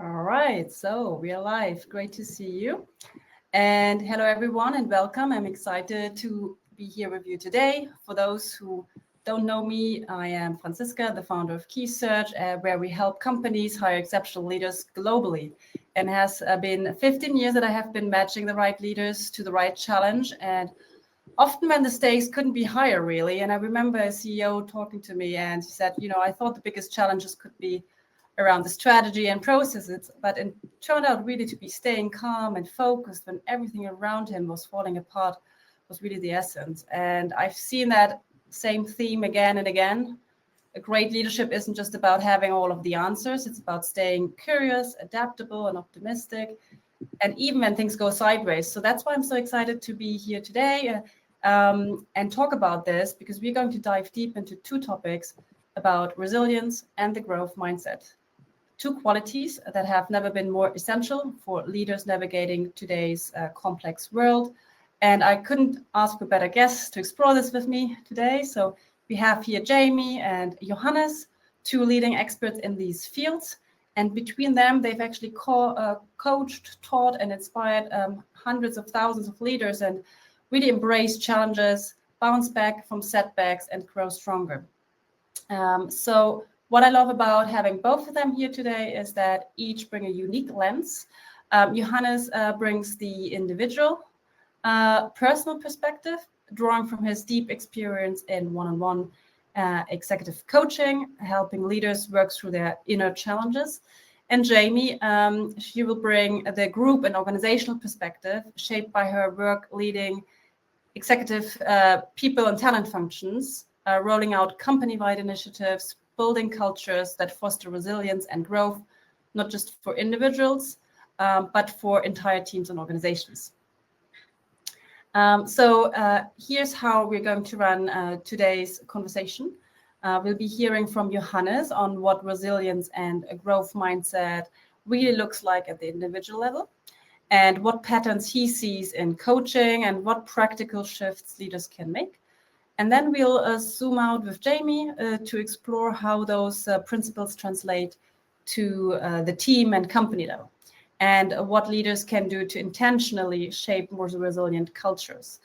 All right, so we are live. Great to see you. And hello, everyone, and welcome. I'm excited to be here with you today. For those who don't know me, I am Franziska, the founder of Key Search, where we help companies hire exceptional leaders globally. And it has been 15 years that I have been matching the right leaders to the right challenge. And often when the stakes couldn't be higher, really. And I remember a CEO talking to me and he said, I thought the biggest challenges could be around the strategy and processes, but it turned out really to be staying calm and focused when everything around him was falling apart was really the essence. And I've seen that same theme again and again. A great leadership isn't just about having all of the answers. It's about staying curious, adaptable, and optimistic, and even when things go sideways. So that's why I'm so excited to be here today and talk about this, because we're going to dive deep into two topics about resilience and the growth mindset. Two qualities that have never been more essential for leaders navigating today's complex world. And I couldn't ask for better guests to explore this with me today. So we have here Jamie and Johannes, two leading experts in these fields. And between them, they've actually coached, taught, and inspired hundreds of thousands of leaders and really embraced challenges, bounce back from setbacks, and grow stronger. So what I love about having both of them here today is that each bring a unique lens. Johannes brings the individual, personal perspective, drawing from his deep experience in one-on-one executive coaching, helping leaders work through their inner challenges. And Jamie, she will bring the group and organizational perspective shaped by her work leading executive people and talent functions, rolling out company-wide initiatives, building cultures that foster resilience and growth, not just for individuals, but for entire teams and organizations. So here's how we're going to run today's conversation. We'll be hearing from Johannes on what resilience and a growth mindset really looks like at the individual level, and what patterns he sees in coaching and what practical shifts leaders can make. And then we'll zoom out with Jamie to explore how those principles translate to the team and company level, and what leaders can do to intentionally shape more resilient cultures.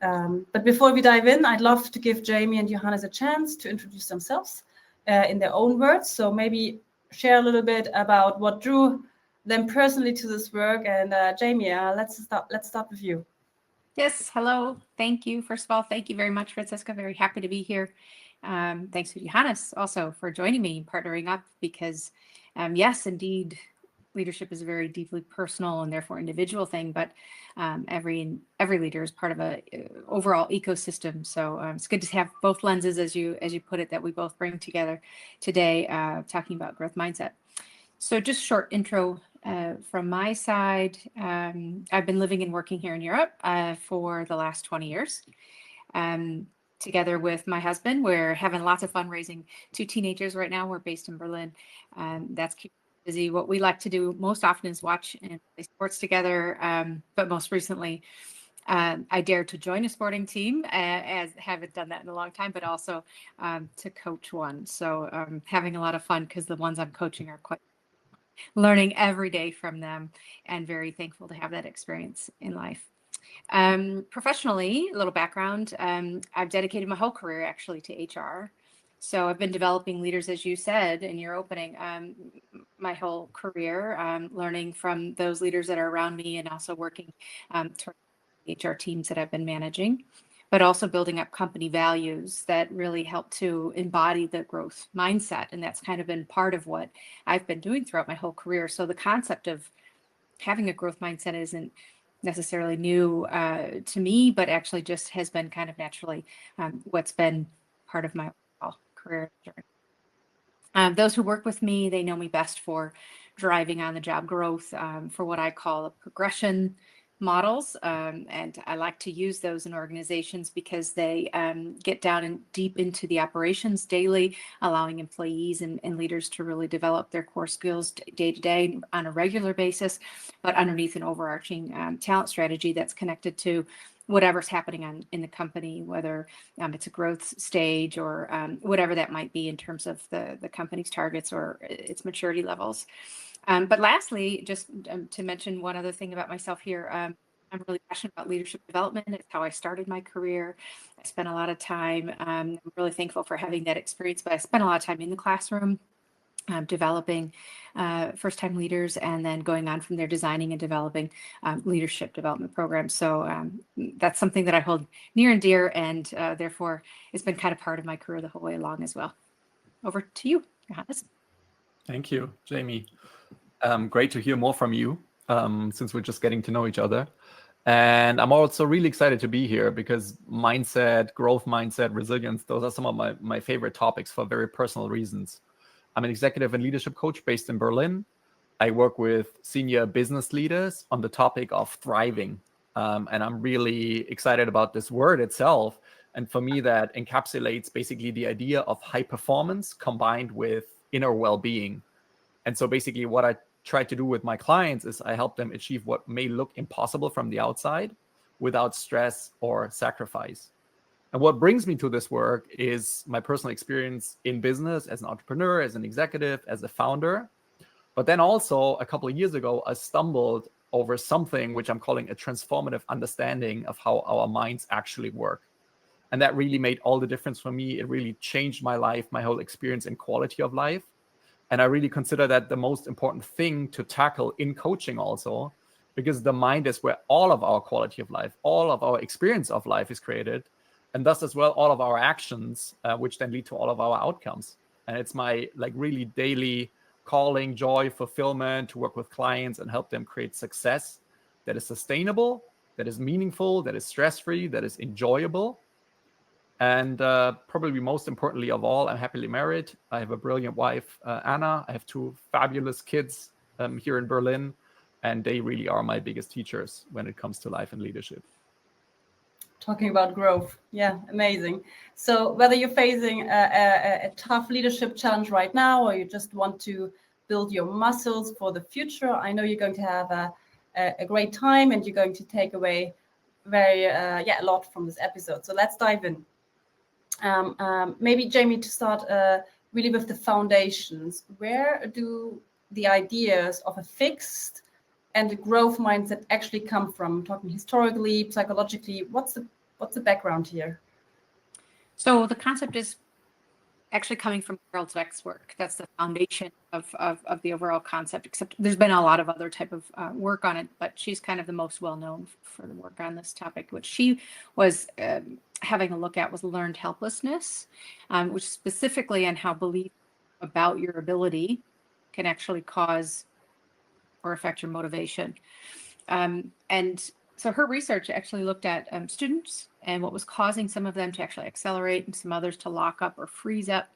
But before we dive in, I'd love to give Jamie and Johannes a chance to introduce themselves in their own words. So maybe share a little bit about what drew them personally to this work. And Jamie, let's start with you. Yes, hello. Thank you. First of all, thank you very much, Franziska. Very happy to be here. Thanks to Johannes also for joining me, partnering up, because yes, indeed, leadership is a very deeply personal and therefore individual thing, but every leader is part of a overall ecosystem. So it's good to have both lenses, as you put it, that we both bring together today, talking about growth mindset. So just short intro from my side. I've been living and working here in Europe for the last 20 years. Together with my husband, we're having lots of fun raising two teenagers right now. We're based in Berlin. That's keeping us busy. What we like to do most often is watch and play sports together. But most recently, I dared to join a sporting team, as haven't done that in a long time, but also to coach one. So having a lot of fun because the ones I'm coaching are quite learning every day from them, and very thankful to have that experience in life. Professionally, a little background, I've dedicated my whole career actually to HR. So I've been developing leaders, as you said in your opening, my whole career, learning from those leaders that are around me, and also working toward HR teams that I've been managing, but also building up company values that really help to embody the growth mindset. And that's kind of been part of what I've been doing throughout my whole career. So the concept of having a growth mindset isn't necessarily new to me, but actually just has been kind of naturally what's been part of my overall career journey. Those who work with me, they know me best for driving on the job growth, for what I call a progression models. And I like to use those in organizations because they get down and deep into the operations daily, allowing employees and leaders to really develop their core skills day to day on a regular basis, but underneath an overarching talent strategy that's connected to whatever's happening in the company, whether it's a growth stage or whatever that might be in terms of the company's targets or its maturity levels. But lastly, just to mention one other thing about myself here, I'm really passionate about leadership development. It's how I started my career. I spent a lot of time, I'm really thankful for having that experience, but I spent a lot of time in the classroom developing first-time leaders, and then going on from there, designing and developing leadership development programs. So that's something that I hold near and dear, and therefore it's been kind of part of my career the whole way along as well. Over to you, Johannes. Thank you, Jamie. Great to hear more from you, since we're just getting to know each other. And I'm also really excited to be here because mindset, growth mindset, resilience, those are some of my favorite topics for very personal reasons. I'm an executive and leadership coach based in Berlin. I work with senior business leaders on the topic of thriving. And I'm really excited about this word itself. And for me, that encapsulates basically the idea of high performance combined with inner well-being. And so basically what I try to do with my clients is I help them achieve what may look impossible from the outside without stress or sacrifice. And what brings me to this work is my personal experience in business as an entrepreneur, as an executive, as a founder. But then also a couple of years ago, I stumbled over something which I'm calling a transformative understanding of how our minds actually work. And that really made all the difference for me. It really changed my life, my whole experience and quality of life. And I really consider that the most important thing to tackle in coaching also, because the mind is where all of our quality of life, all of our experience of life is created. And thus as well, all of our actions, which then lead to all of our outcomes. And it's my really daily calling, joy, fulfillment to work with clients and help them create success that is sustainable, that is meaningful, that is stress-free, that is enjoyable. And probably most importantly of all, I'm happily married. I have a brilliant wife, Anna. I have two fabulous kids here in Berlin, and they really are my biggest teachers when it comes to life and leadership. Talking about growth. Yeah, amazing. So whether you're facing a tough leadership challenge right now, or you just want to build your muscles for the future, I know you're going to have a great time, and you're going to take away a lot from this episode. So let's dive in. Maybe Jamie, to start really with the foundations. Where do the ideas of a fixed and the growth mindset actually come from? Talking historically, psychologically, what's the background here? So the concept is actually coming from Carol Dweck's work. That's the foundation of the overall concept, except there's been a lot of other type of work on it, but she's kind of the most well-known for the work on this topic. What she was having a look at was learned helplessness, which specifically on how belief about your ability can actually cause or affect your motivation. And so her research actually looked at students and what was causing some of them to actually accelerate and some others to lock up or freeze up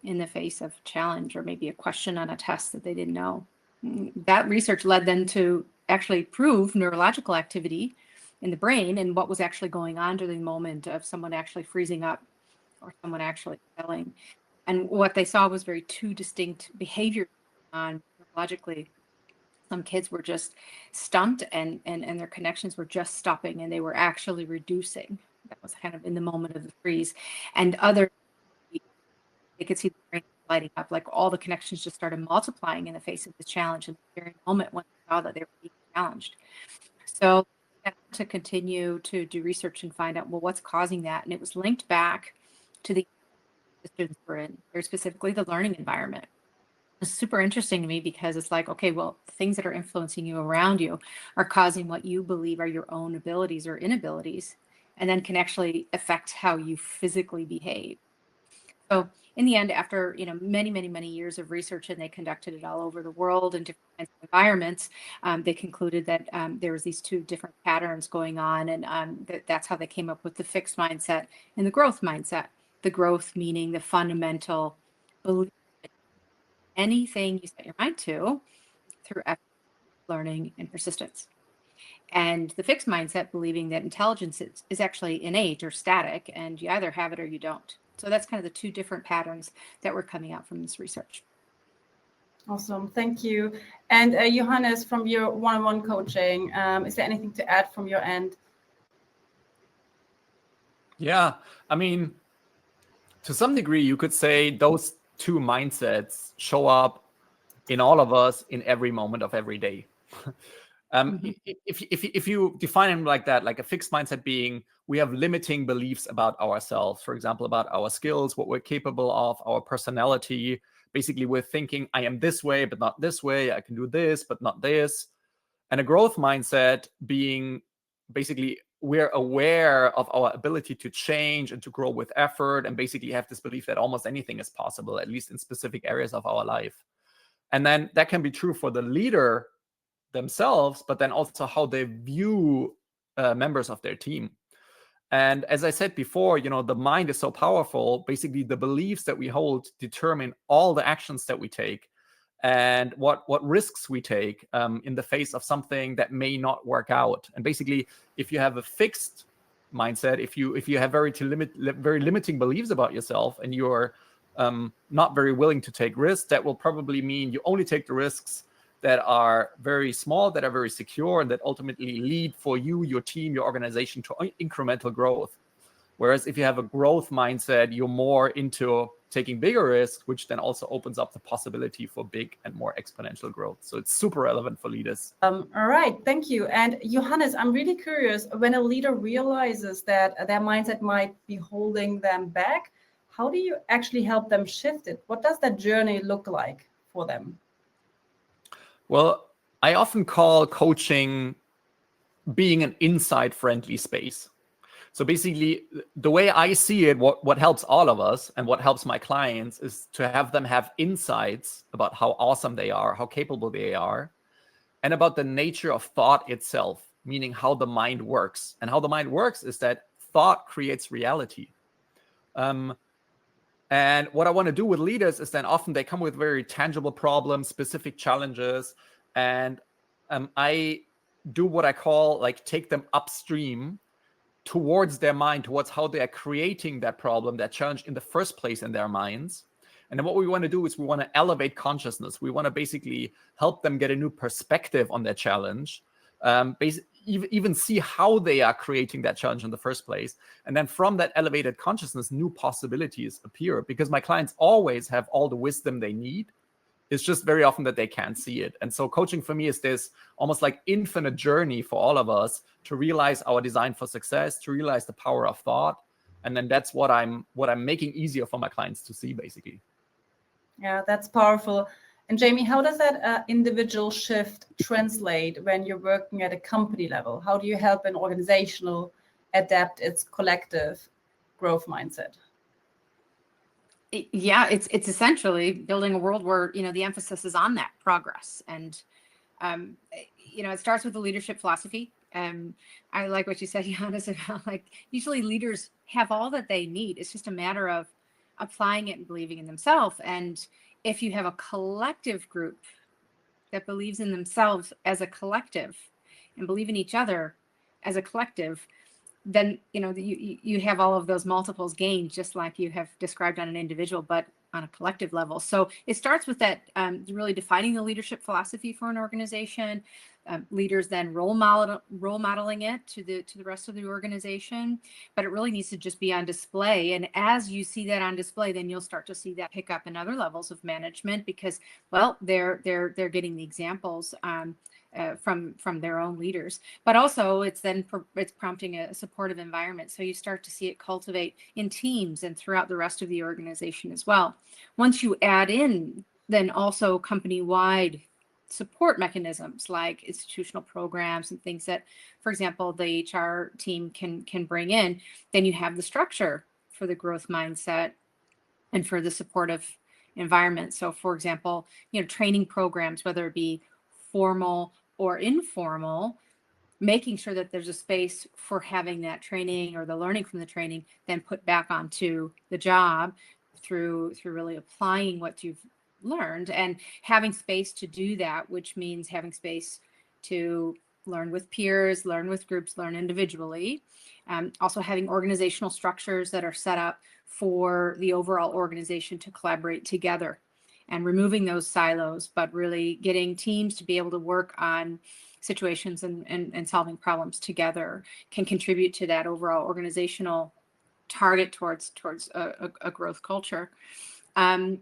in the face of challenge or maybe a question on a test that they didn't know. That research led them to actually prove neurological activity in the brain and what was actually going on during the moment of someone actually freezing up or someone actually failing. And what they saw was very two distinct behaviors on neurologically. Some kids were just stumped and their connections were just stopping and they were actually reducing. That was kind of in the moment of the freeze. And others, they could see the brain lighting up, like all the connections just started multiplying in the face of the challenge in the very moment when they saw that they were being challenged. So to continue to do research and find out, well, what's causing that? And it was linked back to the students were in, very specifically the learning environment. It's super interesting to me because it's like, okay, well, things that are influencing you around you are causing what you believe are your own abilities or inabilities, and then can actually affect how you physically behave. So in the end, after many years of research, and they conducted it all over the world in different kinds of environments, they concluded that there was these two different patterns going on, and that's how they came up with the fixed mindset and the growth mindset. The growth meaning the fundamental belief that anything you set your mind to through effort, learning, and persistence. And the fixed mindset believing that intelligence is actually innate or static, and you either have it or you don't. So that's kind of the two different patterns that were coming out from this research. Awesome, thank you. And Johannes, from your one-on-one coaching, is there anything to add from your end? Yeah, I mean, to some degree, you could say those two mindsets show up in all of us in every moment of every day. If you define them like that, like a fixed mindset being, we have limiting beliefs about ourselves, for example, about our skills, what we're capable of, our personality. Basically, we're thinking, I am this way, but not this way. I can do this, but not this. And a growth mindset being basically, we're aware of our ability to change and to grow with effort, and basically have this belief that almost anything is possible, at least in specific areas of our life. And then that can be true for the leader themselves, but then also how they view members of their team. And as I said before, the mind is so powerful. Basically, the beliefs that we hold determine all the actions that we take and what risks we take in the face of something that may not work out. And basically, if you have a fixed mindset, if you have very limiting beliefs about yourself, and you're not very willing to take risks, that will probably mean you only take the risks that are very small, that are very secure, and that ultimately lead for you, your team, your organization to incremental growth. Whereas if you have a growth mindset, you're more into taking bigger risks, which then also opens up the possibility for big and more exponential growth. So it's super relevant for leaders. All right, thank you. And Johannes, I'm really curious, when a leader realizes that their mindset might be holding them back, how do you actually help them shift it? What does that journey look like for them? Well, I often call coaching being an inside-friendly space. So basically, the way I see it, what helps all of us and what helps my clients is to have them have insights about how awesome they are, how capable they are, and about the nature of thought itself, meaning how the mind works. And how the mind works is that thought creates reality. And what I want to do with leaders is then often they come with very tangible problems, specific challenges, and I do what I call like take them upstream towards their mind, towards how they are creating that problem, that challenge in the first place in their minds. And then what we want to do is we want to elevate consciousness. We want to basically help them get a new perspective on their challenge, even see how they are creating that challenge in the first place. And then from that elevated consciousness, new possibilities appear, because my clients always have all the wisdom they need. It's just very often that they can't see it. And so coaching for me is this almost like infinite journey for all of us to realize our design for success, to realize the power of thought. And then that's what I'm making easier for my clients to see, basically. Yeah, that's powerful. And Jamie, how does that individual shift translate when you're working at a company level? How do you help an organizational adapt its collective growth mindset? Yeah, it's essentially building a world where, the emphasis is on that progress. And, it starts with the leadership philosophy. I like what you said, Johannes, about like usually leaders have all that they need. It's just a matter of applying it and believing in themselves. And if you have a collective group that believes in themselves as a collective and believe in each other as a collective, then you have all of those multiples gained, just like you have described on an individual, but on a collective level. So it starts with that, really defining the leadership philosophy for an organization. Leaders then role modeling it to the rest of the organization, but it really needs to just be on display. And as you see that on display, then you'll start to see that pick up in other levels of management, because, well, they're getting the examples from their own leaders, but also it's prompting a supportive environment. So you start to see it cultivate in teams and throughout the rest of the organization as well. Once you add in then also company-wide support mechanisms like institutional programs and things that, for example, the HR team can bring in, then you have the structure for the growth mindset and for the supportive environment. So for example, training programs, whether it be formal or informal, making sure that there's a space for having that training or the learning from the training then put back onto the job through really applying what you've learned and having space to do that, which means having space to learn with peers, learn with groups, learn individually. Also having organizational structures that are set up for the overall organization to collaborate together and removing those silos, but really getting teams to be able to work on situations and solving problems together can contribute to that overall organizational target towards a growth culture.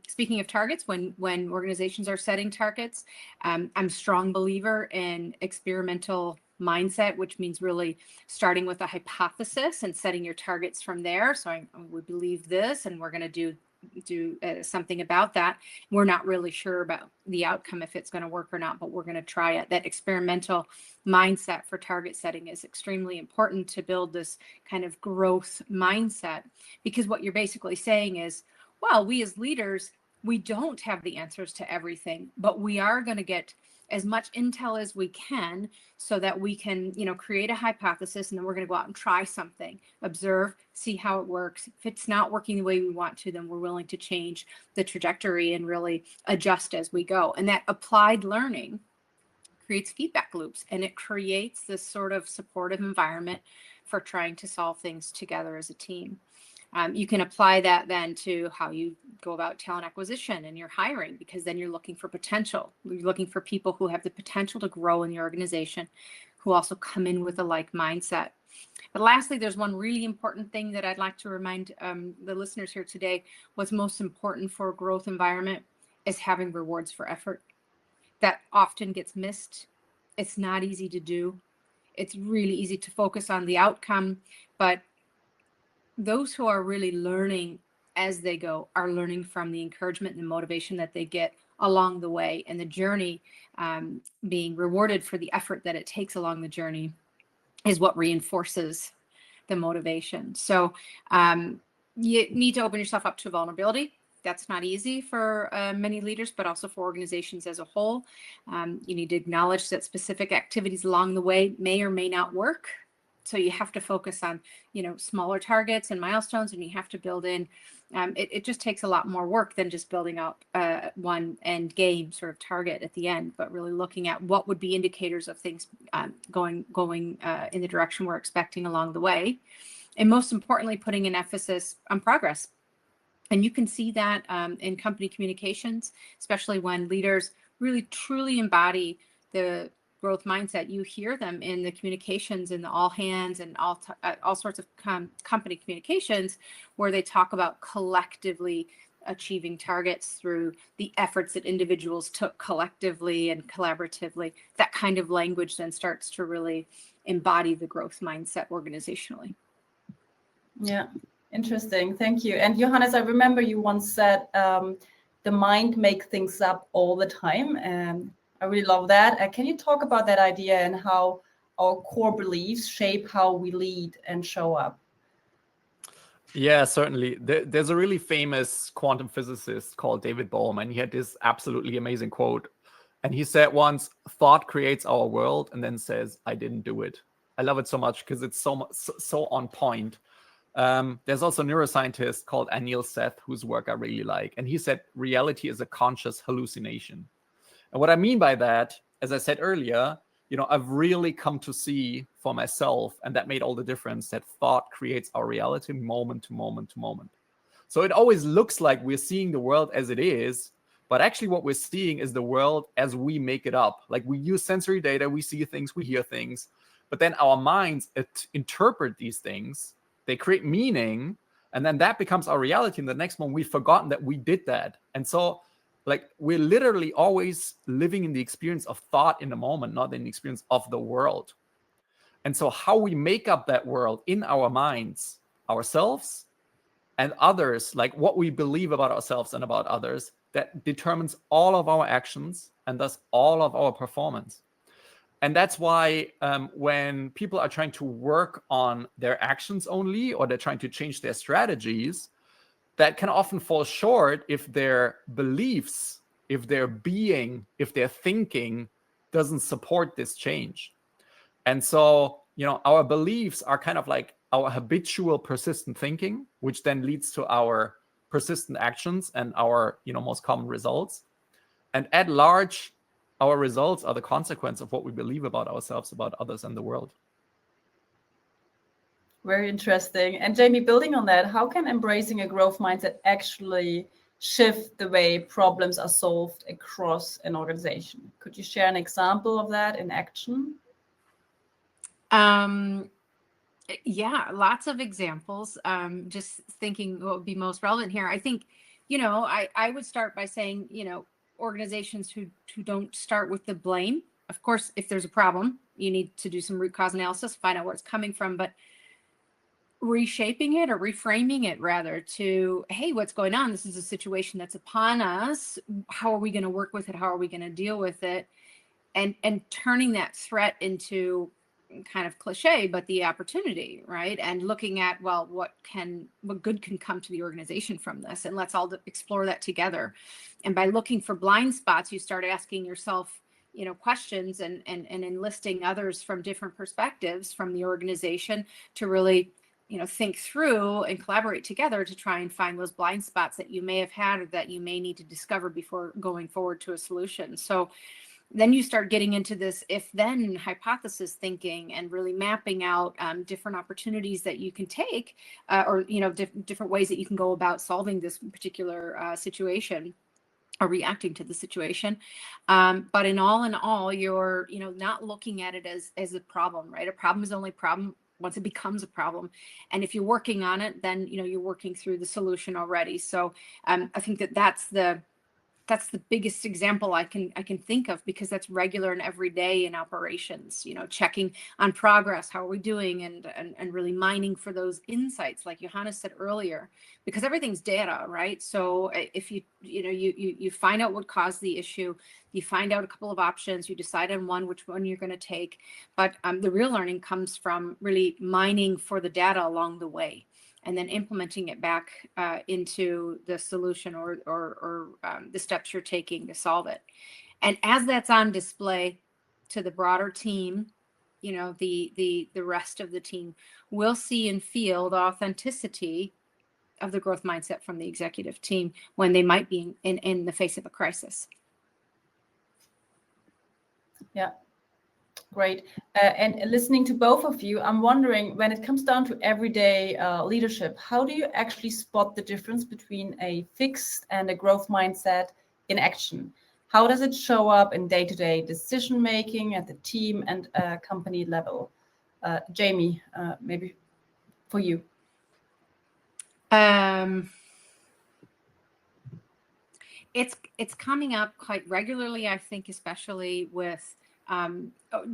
Speaking of targets, when organizations are setting targets, I'm a strong believer in experimental mindset, which means really starting with a hypothesis and setting your targets from there. So we believe this, and we're going to do something about that. We're not really sure about the outcome, if it's going to work or not, but we're going to try it. That experimental mindset for target setting is extremely important to build this kind of growth mindset, because what you're basically saying is, well, we as leaders, we don't have the answers to everything, but we are going to get as much intel as we can so that we can, create a hypothesis, and then we're going to go out and try something, observe, see how it works. If it's not working the way we want to, then we're willing to change the trajectory and really adjust as we go. And that applied learning creates feedback loops, and it creates this sort of supportive environment for trying to solve things together as a team. You can apply that then to how you go about talent acquisition and your hiring, because then you're looking for potential. You're looking for people who have the potential to grow in your organization, who also come in with a like mindset. But lastly, there's one really important thing that I'd like to remind the listeners here today. What's most important for a growth environment is having rewards for effort. That often gets missed. It's not easy to do. It's really easy to focus on the outcome, but those who are really learning as they go are learning from the encouragement and the motivation that they get along the way, and the journey, being rewarded for the effort that it takes along the journey, is what reinforces the motivation. So you need to open yourself up to vulnerability. That's not easy for many leaders, but also for organizations as a whole. You need to acknowledge that specific activities along the way may or may not work. So you have to focus on, smaller targets and milestones, and you have to build in. It just takes a lot more work than just building up one end game sort of target at the end, but really looking at what would be indicators of things going in the direction we're expecting along the way, and most importantly, putting an emphasis on progress. And you can see that in company communications, especially when leaders really truly embody the growth mindset. You hear them in the communications, in the all hands and all sorts of company communications, where they talk about collectively achieving targets through the efforts that individuals took collectively and collaboratively. That kind of language then starts to really embody the growth mindset organizationally. Yeah, interesting. Thank you. And Johannes, I remember you once said the mind makes things up all the time. And I really love that. Can you talk about that idea and how our core beliefs shape how we lead and show up? Yeah, certainly. There's a really famous quantum physicist called David Bohm, and he had this absolutely amazing quote. And he said once, "Thought creates our world," and then says, "I didn't do it." I love it so much because it's so on point. There's also a neuroscientist called Anil Seth, whose work I really like. And he said, reality is a conscious hallucination. And what I mean by that, as I said earlier, I've really come to see for myself, and that made all the difference, that thought creates our reality moment to moment to moment. So it always looks like we're seeing the world as it is, but actually what we're seeing is the world as we make it up. Like, we use sensory data, we see things, we hear things, but then our minds interpret these things, they create meaning, and then that becomes our reality. And the next moment we've forgotten that we did that. And so we're literally always living in the experience of thought in the moment, not in the experience of the world. And so how we make up that world in our minds, ourselves and others, like what we believe about ourselves and about others, that determines all of our actions and thus all of our performance. And that's why when people are trying to work on their actions only, or they're trying to change their strategies, that can often fall short if their beliefs, if their being, if their thinking doesn't support this change. And so, our beliefs are kind of like our habitual persistent thinking, which then leads to our persistent actions and our, most common results. And at large, our results are the consequence of what we believe about ourselves, about others, and the world. Very interesting. And Jamie, building on that, how can embracing a growth mindset actually shift the way problems are solved across an organization? Could you share an example of that in action? Yeah, lots of examples. Just thinking what would be most relevant here. I think, I would start by saying, organizations who don't start with the blame. Of course, if there's a problem, you need to do some root cause analysis, find out where it's coming from, but reshaping it or reframing it rather to, hey, what's going on? This is a situation that's upon us. How are we going to work with it? How are we going to deal with it? And turning that threat into kind of cliche, but the opportunity, right? And looking at, well, what good can come to the organization from this? And let's all explore that together. And by looking for blind spots, you start asking yourself, questions and enlisting others from different perspectives from the organization to really, think through and collaborate together to try and find those blind spots that you may have had or that you may need to discover before going forward to a solution. So then you start getting into this if-then hypothesis thinking and really mapping out different opportunities that you can take or, different ways that you can go about solving this particular situation or reacting to the situation. But in all, you're, not looking at it as a problem, right? A problem is only a problem once it becomes a problem. And if you're working on it, then, you're working through the solution already. So I think that's the biggest example I can think of, because that's regular and everyday in operations, checking on progress. How are we doing? And really mining for those insights, like Johannes said earlier, because everything's data, right? So if you find out what caused the issue, you find out a couple of options, you decide on which one you're going to take. But the real learning comes from really mining for the data along the way, and then implementing it back into the solution or the steps you're taking to solve it. And as that's on display to the broader team, the rest of the team will see and feel the authenticity of the growth mindset from the executive team when they might be in the face of a crisis. Yeah. Great. And listening to both of you, I'm wondering, when it comes down to everyday leadership, how do you actually spot the difference between a fixed and a growth mindset in action? How does it show up in day-to-day decision-making at the team and company level? Jamie, maybe for you. It's coming up quite regularly, I think, especially with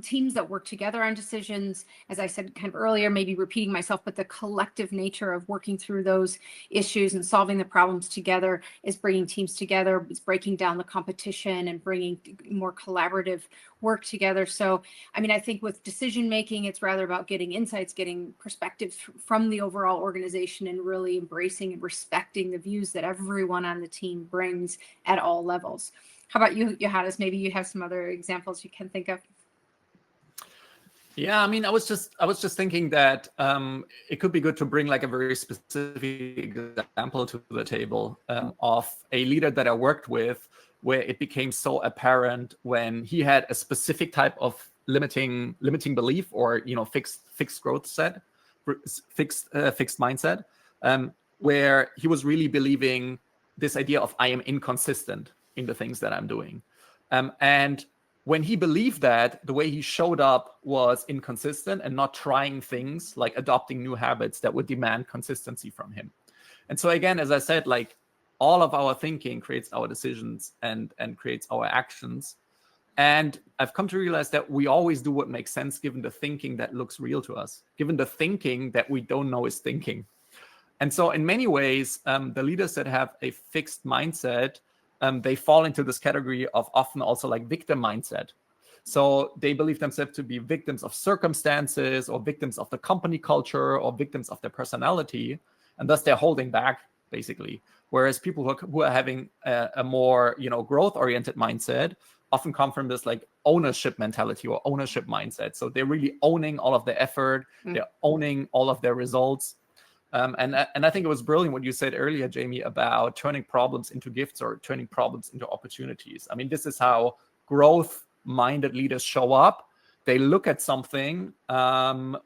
teams that work together on decisions. As I said kind of earlier, maybe repeating myself, but the collective nature of working through those issues and solving the problems together is bringing teams together. It's breaking down the competition and bringing more collaborative work together. So, I think with decision making, it's rather about getting insights, getting perspectives from the overall organization, and really embracing and respecting the views that everyone on the team brings at all levels. How about you, Johannes? Maybe you have some other examples you can think of. Yeah, I was just thinking that it could be good to bring like a very specific example to the table of a leader that I worked with, where it became so apparent when he had a specific type of limiting belief or fixed growth set, fixed mindset, where he was really believing this idea of I am inconsistent in the things that I'm doing. And when he believed that, the way he showed up was inconsistent and not trying things like adopting new habits that would demand consistency from him. And so again, as I said, like all of our thinking creates our decisions and creates our actions. And I've come to realize that we always do what makes sense given the thinking that looks real to us, given the thinking that we don't know is thinking. And so in many ways, the leaders that have a fixed mindset, they fall into this category of often also like victim mindset. So they believe themselves to be victims of circumstances or victims of the company culture or victims of their personality. And thus they're holding back, basically. Whereas people who are having a more, growth-oriented mindset often come from this like ownership mentality or ownership mindset. So they're really owning all of their effort. They're owning all of their results. And I think it was brilliant what you said earlier, Jamie, about turning problems into gifts or turning problems into opportunities. This is how growth-minded leaders show up. They look at something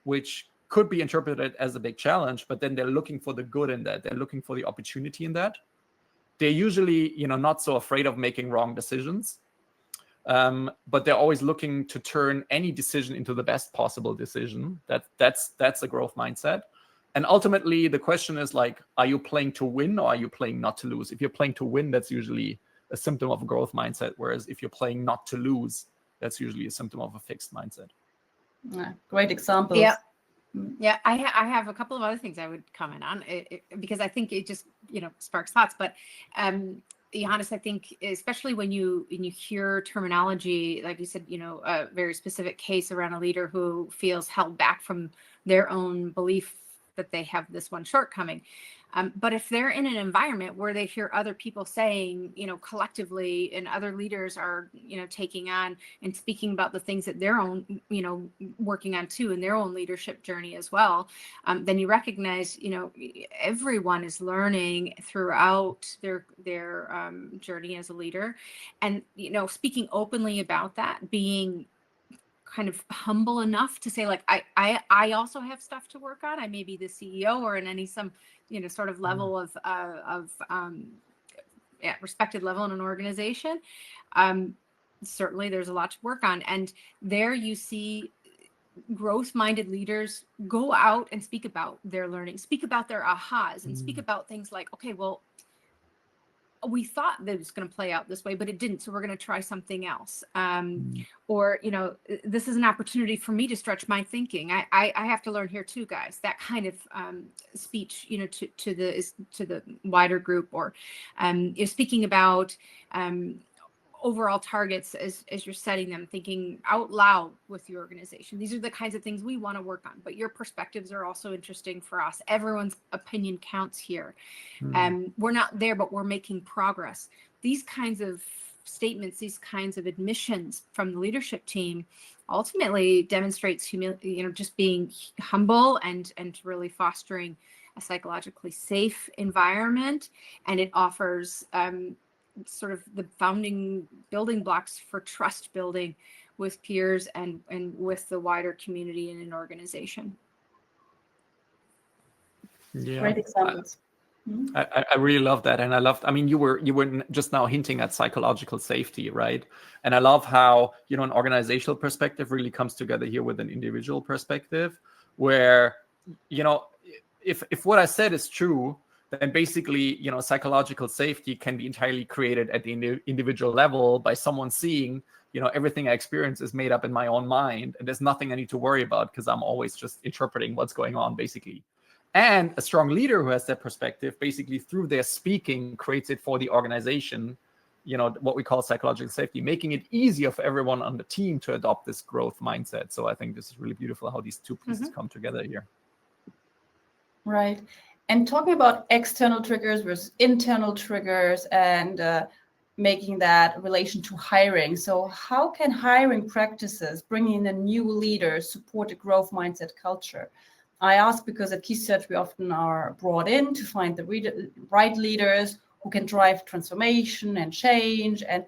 which could be interpreted as a big challenge, but then they're looking for the good in that. They're looking for the opportunity in that. They're usually, not so afraid of making wrong decisions, but they're always looking to turn any decision into the best possible decision. That's a growth mindset. And ultimately, the question is like, are you playing to win or are you playing not to lose? If you're playing to win, that's usually a symptom of a growth mindset. Whereas if you're playing not to lose, that's usually a symptom of a fixed mindset. Yeah, great examples. Yeah. Yeah, I have a couple of other things I would comment on because I think it just, sparks thoughts. But Johannes, I think especially when you hear terminology, like you said, a very specific case around a leader who feels held back from their own belief that they have this one shortcoming. But if they're in an environment where they hear other people saying, collectively, and other leaders are, taking on and speaking about the things that they're own, working on too in their own leadership journey as well, then you recognize, everyone is learning throughout their journey as a leader, and speaking openly about that, being kind of humble enough to say, like, I also have stuff to work on. I may be the CEO or in some sort of level of respected level in an organization. Certainly there's a lot to work on, and there you see growth-minded leaders go out and speak about their learning, speak about their ahas, and speak about things like, okay, well, we thought that it was going to play out this way, but it didn't. So we're going to try something else. Or, this is an opportunity for me to stretch my thinking. I have to learn here too, guys. That kind of speech, to the wider group, or you're speaking about overall targets as you're setting them, thinking out loud with your organization. These are the kinds of things we want to work on, but your perspectives are also interesting for us. Everyone's opinion counts here. We're not there, but we're making progress. These kinds of statements, these kinds of admissions from the leadership team ultimately demonstrates humility, just being humble and really fostering a psychologically safe environment. And it offers sort of the founding building blocks for trust building with peers and with the wider community in an organization. Yeah, great examples. I really love that. And you were just now hinting at psychological safety, right? And I love how, an organizational perspective really comes together here with an individual perspective, where, if what I said is true, then basically, psychological safety can be entirely created at the individual level by someone seeing, everything I experience is made up in my own mind, and there's nothing I need to worry about because I'm always just interpreting what's going on, basically. And a strong leader who has that perspective, basically through their speaking, creates it for the organization, what we call psychological safety, making it easier for everyone on the team to adopt this growth mindset. So I think this is really beautiful how these two pieces come together here. Right. And talking about external triggers versus internal triggers, and making that relation to hiring. So how can hiring practices, bringing in new leaders, support a growth mindset culture? I ask because at Key Search, we often are brought in to find the right leaders who can drive transformation and change. And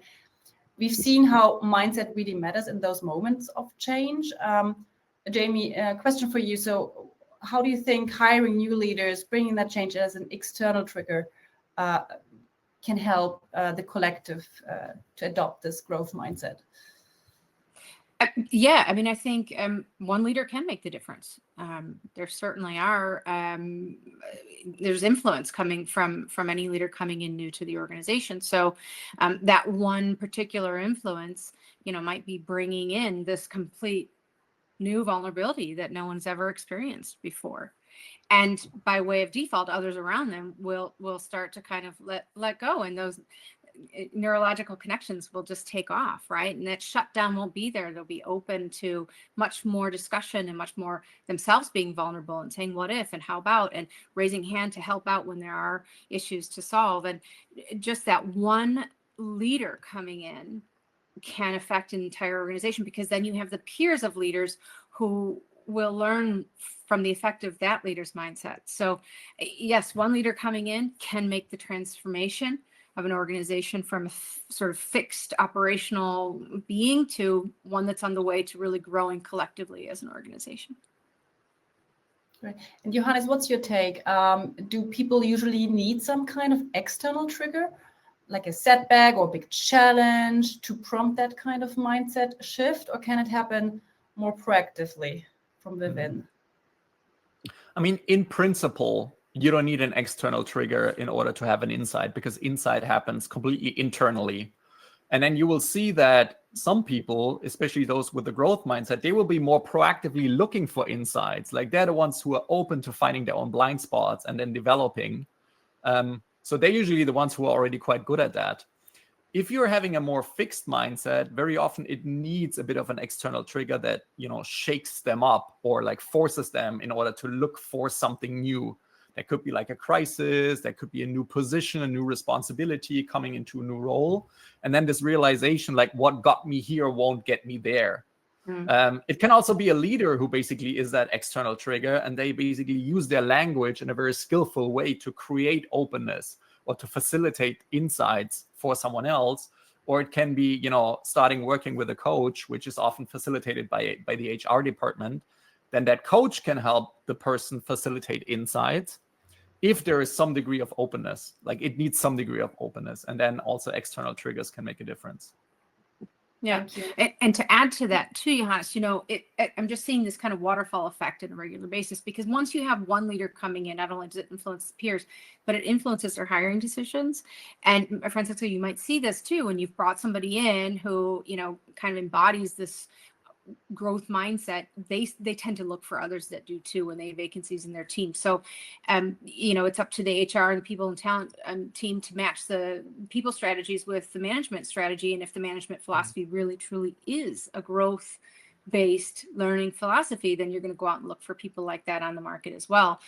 we've seen how mindset really matters in those moments of change. Jamie, a question for you. So how do you think hiring new leaders, bringing that change as an external trigger, can help the collective to adopt this growth mindset? Yeah, I think one leader can make the difference. There certainly are. There's influence coming from any leader coming in new to the organization. So that one particular influence, might be bringing in this complete new vulnerability that no one's ever experienced before. And by way of default, others around them will start to kind of let go, and those neurological connections will just take off, right? And that shutdown won't be there. They'll be open to much more discussion and much more themselves being vulnerable and saying what if and how about, and raising hand to help out when there are issues to solve. And just that one leader coming in can affect an entire organization, because then you have the peers of leaders who will learn from the effect of that leader's mindset. So yes, one leader coming in can make the transformation of an organization from a sort of fixed operational being to one that's on the way to really growing collectively as an organization. Right. And Johannes, what's your take? Do people usually need some kind of external trigger, like a setback or big challenge, to prompt that kind of mindset shift, or can it happen more proactively from within? I mean, in principle, you don't need an external trigger in order to have an insight, because insight happens completely internally. And then you will see that some people, especially those with the growth mindset, they will be more proactively looking for insights. Like they're the ones who are open to finding their own blind spots and then developing. So they're usually the ones who are already quite good at that. If you're having a more fixed mindset, very often it needs a bit of an external trigger that, shakes them up or like forces them in order to look for something new. That could be like a crisis, that could be a new position, a new responsibility coming into a new role. And then this realization, like what got me here won't get me there. It can also be a leader who basically is that external trigger, and they basically use their language in a very skillful way to create openness or to facilitate insights for someone else. Or it can be, starting working with a coach, which is often facilitated by the HR department. Then that coach can help the person facilitate insights if there is some degree of openness. Like it needs some degree of openness, and then also external triggers can make a difference. Yeah. And to add to that too, Johannes, I'm just seeing this kind of waterfall effect on a regular basis, because once you have one leader coming in, not only does it influence peers, but it influences their hiring decisions. And Franziska, you might see this too, when you've brought somebody in who, kind of embodies this growth mindset, they tend to look for others that do too when they have vacancies in their team. So, it's up to the HR and the people and talent team to match the people strategies with the management strategy. And if the management philosophy really truly is a growth based learning philosophy, then you're going to go out and look for people like that on the market as well.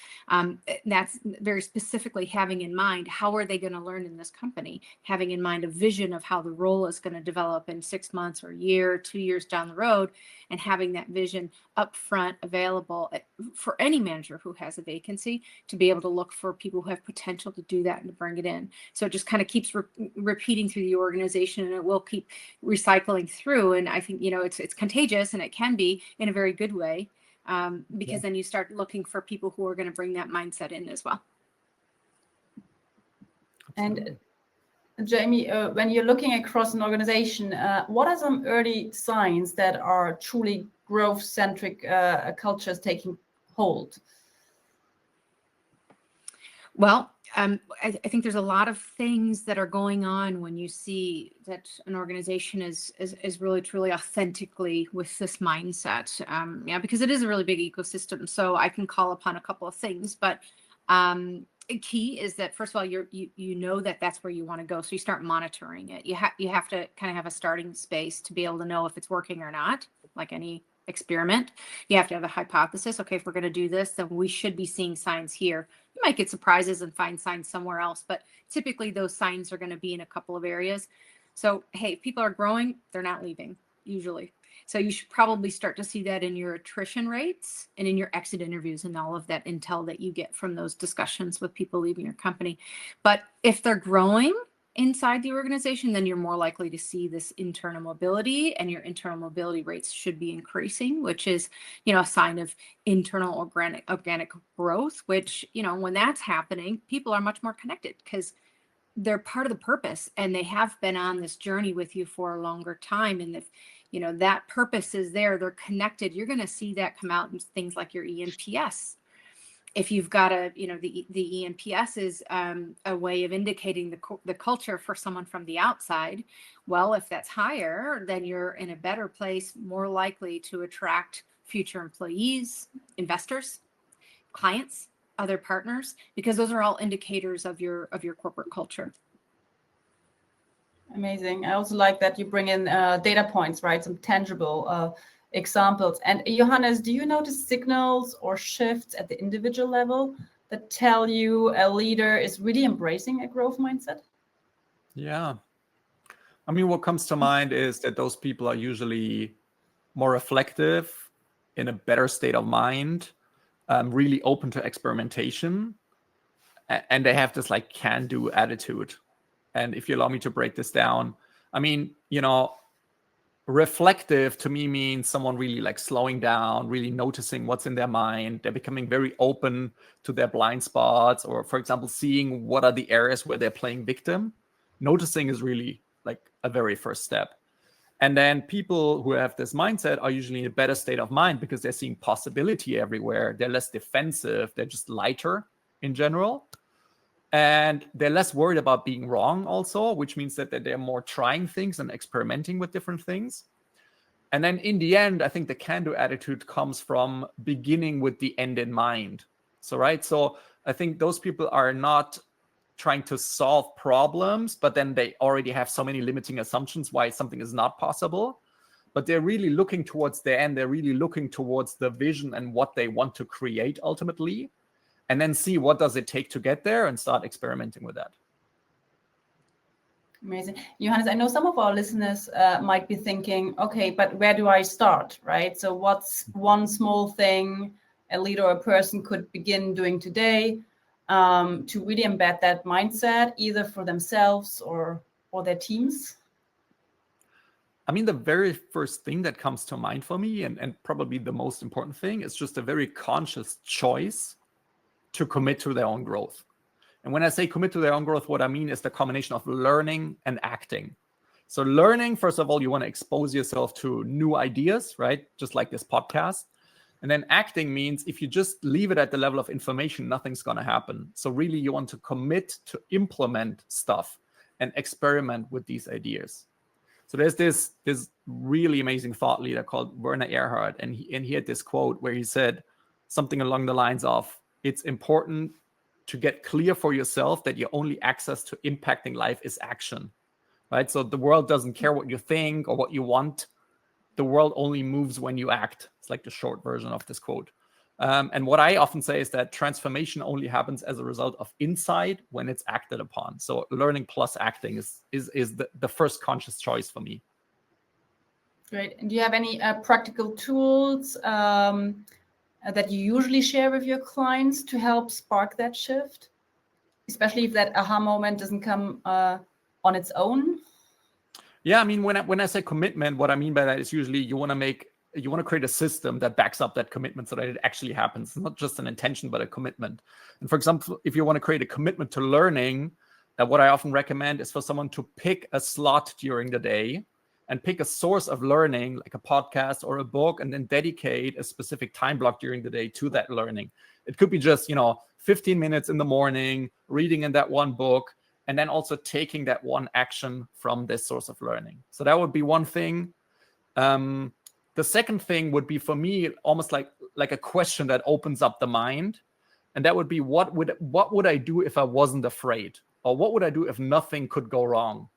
That's very specifically having in mind, how are they going to learn in this company? Having in mind a vision of how the role is going to develop in 6 months or a year, 2 years down the road, and having that vision up front available for any manager who has a vacancy to be able to look for people who have potential to do that and to bring it in. So it just kind of keeps repeating through the organization, and it will keep recycling through. And I think, it's contagious, and it can be in a very good way, because then you start looking for people who are going to bring that mindset in as well. And Jamie, when you're looking across an organization, what are some early signs that are truly growth-centric cultures taking hold? Well, I think there's a lot of things that are going on when you see that an organization is really truly authentically with this mindset. Because it is a really big ecosystem. So I can call upon a couple of things, but key is that, first of all, you know that's where you want to go. So you start monitoring it. You have to kind of have a starting space to be able to know if it's working or not, like any experiment. You have to have a hypothesis. Okay, if we're going to do this, then we should be seeing signs here. You might get surprises and find signs somewhere else, but typically those signs are going to be in a couple of areas. So, hey, if people are growing, they're not leaving, usually. So you should probably start to see that in your attrition rates and in your exit interviews and all of that intel that you get from those discussions with people leaving your company. But if they're growing inside the organization, then you're more likely to see this internal mobility, and your internal mobility rates should be increasing, which is, a sign of internal organic growth, which, when that's happening, people are much more connected because they're part of the purpose, and they have been on this journey with you for a longer time. And if, that purpose is there, they're connected, you're going to see that come out in things like your ENPS. If you've got the ENPS is a way of indicating the culture for someone from the outside. Well, if that's higher, then you're in a better place, more likely to attract future employees, investors, clients, other partners, because those are all indicators of your corporate culture. Amazing. I also like that you bring in data points, right? Some tangible examples. And Johannes, do you notice signals or shifts at the individual level that tell you a leader is really embracing a growth mindset? Yeah. I mean, what comes to mind is that those people are usually more reflective, in a better state of mind, really open to experimentation, and they have this like can-do attitude. And if you allow me to break this down, I mean, reflective to me means someone really like slowing down, really noticing what's in their mind. They're becoming very open to their blind spots, or, for example, seeing what are the areas where they're playing victim. Noticing is really like a very first step. And then people who have this mindset are usually in a better state of mind because they're seeing possibility everywhere. They're less defensive. They're just lighter in general. And they're less worried about being wrong also, which means that they're more trying things and experimenting with different things. And then in the end, I think the can-do attitude comes from beginning with the end in mind. So I think those people are not trying to solve problems, but then they already have so many limiting assumptions why something is not possible. But they're really looking towards the end. They're really looking towards the vision and what they want to create ultimately, and then see what does it take to get there and start experimenting with that. Amazing. Johannes, I know some of our listeners might be thinking, okay, but where do I start, right? So what's one small thing a leader or a person could begin doing today to really embed that mindset, either for themselves or their teams? I mean, the very first thing that comes to mind for me, and probably the most important thing, is just a very conscious choice to commit to their own growth. And when I say commit to their own growth, what I mean is the combination of learning and acting. So learning, first of all, you want to expose yourself to new ideas, right? Just like this podcast. And then acting means if you just leave it at the level of information, nothing's going to happen. So really, you want to commit to implement stuff and experiment with these ideas. So there's this really amazing thought leader called Werner Erhard, and he had this quote where he said something along the lines of, it's important to get clear for yourself that your only access to impacting life is action, right? So the world doesn't care what you think or what you want. The world only moves when you act. It's like the short version of this quote. And what I often say is that transformation only happens as a result of insight when it's acted upon. So learning plus acting is the first conscious choice for me. Great. And do you have any practical tools that you usually share with your clients to help spark that shift, especially if that aha moment doesn't come on its own? Yeah, I mean, when I say commitment, what I mean by that is usually you want to create a system that backs up that commitment so that it actually happens. It's not just an intention, but a commitment. And for example, if you want to create a commitment to learning, what I often recommend is for someone to pick a slot during the day and pick a source of learning, like a podcast or a book, and then dedicate a specific time block during the day to that learning. It could be just, 15 minutes in the morning, reading in that one book, and then also taking that one action from this source of learning. So that would be one thing. The second thing would be for me almost like a question that opens up the mind. And that would be, what would I do if I wasn't afraid? Or what would I do if nothing could go wrong?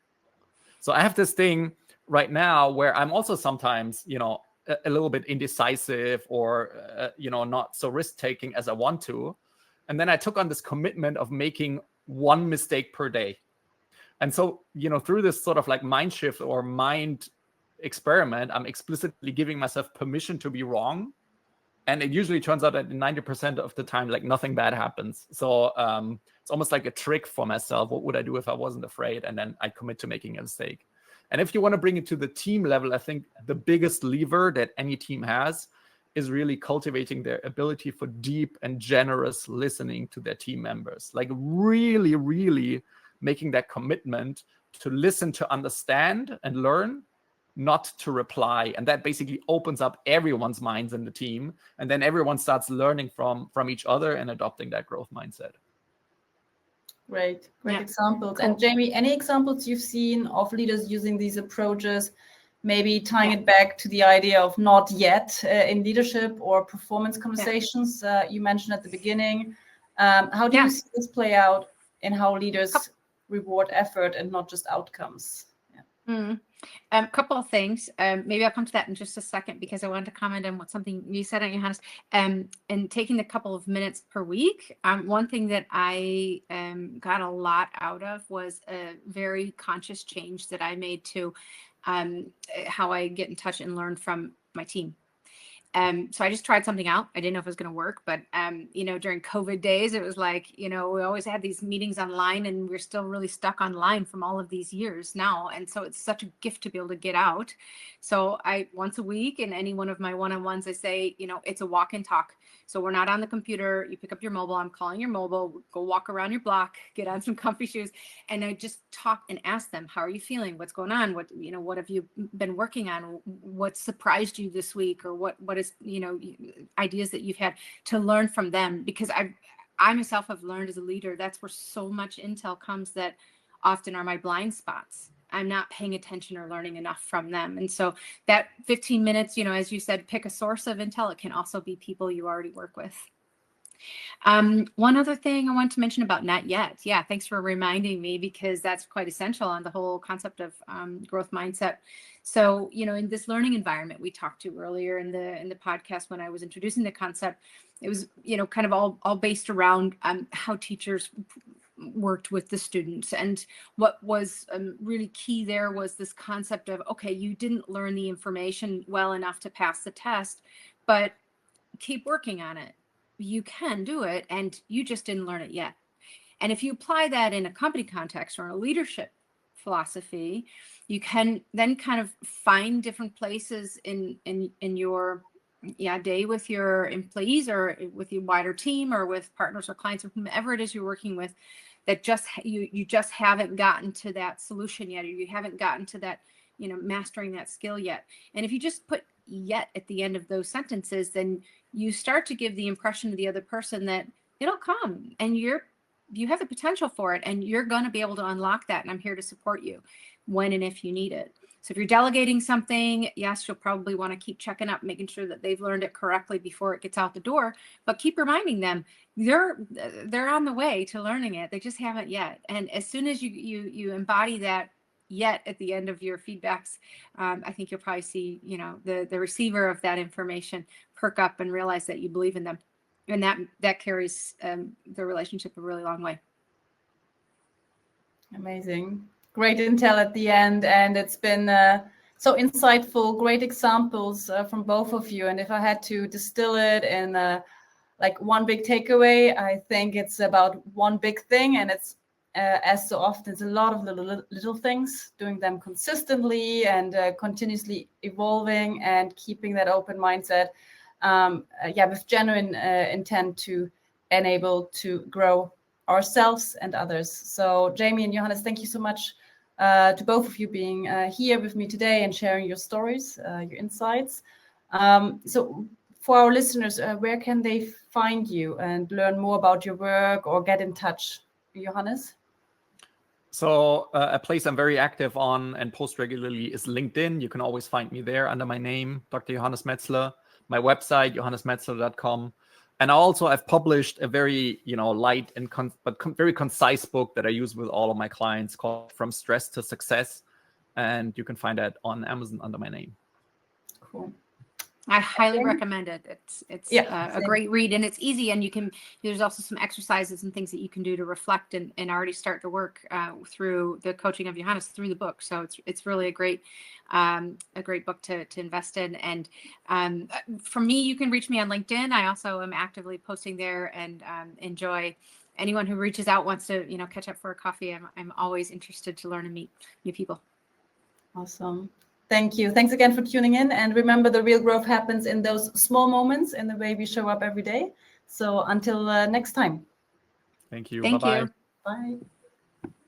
So I have this thing right now where I'm also sometimes, a little bit indecisive or, not so risk-taking as I want to. And then I took on this commitment of making one mistake per day. And so, through this sort of like mind shift or mind experiment, I'm explicitly giving myself permission to be wrong. And it usually turns out that 90% of the time, like nothing bad happens. So it's almost like a trick for myself. What would I do if I wasn't afraid? And then I commit to making a mistake. And if you want to bring it to the team level, I think the biggest lever that any team has is really cultivating their ability for deep and generous listening to their team members. Like really, really making that commitment to listen, to understand and learn, not to reply. And that basically opens up everyone's minds in the team. And then everyone starts learning from each other and adopting that growth mindset. Great examples. Cool. And Jamie, any examples you've seen of leaders using these approaches, maybe tying it back to the idea of not yet in leadership or performance conversations you mentioned at the beginning? How do you see this play out in how leaders reward effort and not just outcomes? A couple of things. Maybe I'll come to that in just a second because I wanted to comment on something you said, Johannes. And taking a couple of minutes per week. One thing that I got a lot out of was a very conscious change that I made to how I get in touch and learn from my team. So I just tried something out. I didn't know if it was going to work, but during COVID days, it was like, we always had these meetings online, and we're still really stuck online from all of these years now. And so it's such a gift to be able to get out. So I, once a week in any one of my one-on-ones, I say, it's a walk and talk. So we're not on the computer. You pick up your mobile. I'm calling your mobile, go walk around your block, get on some comfy shoes. And I just talk and ask them, how are you feeling? What's going on? What have you been working on? What surprised you this week? Or what is, ideas that you've had, to learn from them? Because I myself have learned as a leader, that's where so much intel comes that often are my blind spots. I'm not paying attention or learning enough from them. And so that 15 minutes, as you said, pick a source of intel. It can also be people you already work with. One other thing I want to mention about not yet. Yeah, thanks for reminding me, because that's quite essential on the whole concept of growth mindset. So, in this learning environment we talked to earlier in the podcast, when I was introducing the concept, it was, kind of all based around how teachers worked with the students. And what was really key there was this concept of, okay, you didn't learn the information well enough to pass the test, but keep working on it. You can do it, and you just didn't learn it yet. And if you apply that in a company context or a leadership philosophy, you can then kind of find different places in your day with your employees, or with your wider team, or with partners or clients, or whomever it is you're working with, that just you just haven't gotten to that solution yet, or you haven't gotten to that, mastering that skill yet. And if you just put yet at the end of those sentences, then you start to give the impression to the other person that it'll come, and you have the potential for it, and you're going to be able to unlock that. And I'm here to support you when and if you need it. So if you're delegating something, yes, you'll probably want to keep checking up, making sure that they've learned it correctly before it gets out the door, but keep reminding them they're on the way to learning it. They just haven't yet. And as soon as you embody that yet at the end of your feedbacks, I think you'll probably see, the receiver of that information perk up and realize that you believe in them. And that carries the relationship a really long way. Amazing. Great intel at the end. And it's been so insightful, great examples from both of you. And if I had to distill it in like one big takeaway, I think it's about one big thing. And it's, as so often, it's a lot of little things, doing them consistently and continuously evolving and keeping that open mindset. With genuine intent to enable to grow ourselves and others. So Jamie and Johannes, thank you so much to both of you being here with me today and sharing your stories, your insights. So for our listeners, where can they find you and learn more about your work or get in touch? Johannes? So a place I'm very active on and post regularly is LinkedIn. You can always find me there under my name, Dr. Johannes Metzler. My website, johannesmetzler.com. And also I've published a very, light and very concise book that I use with all of my clients called From Stress to Success. And you can find that on Amazon under my name. Cool. I highly recommend it. It's a great read, and it's easy. And there's also some exercises and things that you can do to reflect and already start to work through the coaching of Johannes through the book. So it's really a great book to invest in. And for me, you can reach me on LinkedIn. I also am actively posting there, and enjoy anyone who reaches out, wants to catch up for a coffee. I'm always interested to learn and meet new people. Awesome. Thank you. Thanks again for tuning in. And remember, the real growth happens in those small moments, in the way we show up every day. So until next time. Thank you. Thank Bye-bye. you. Bye.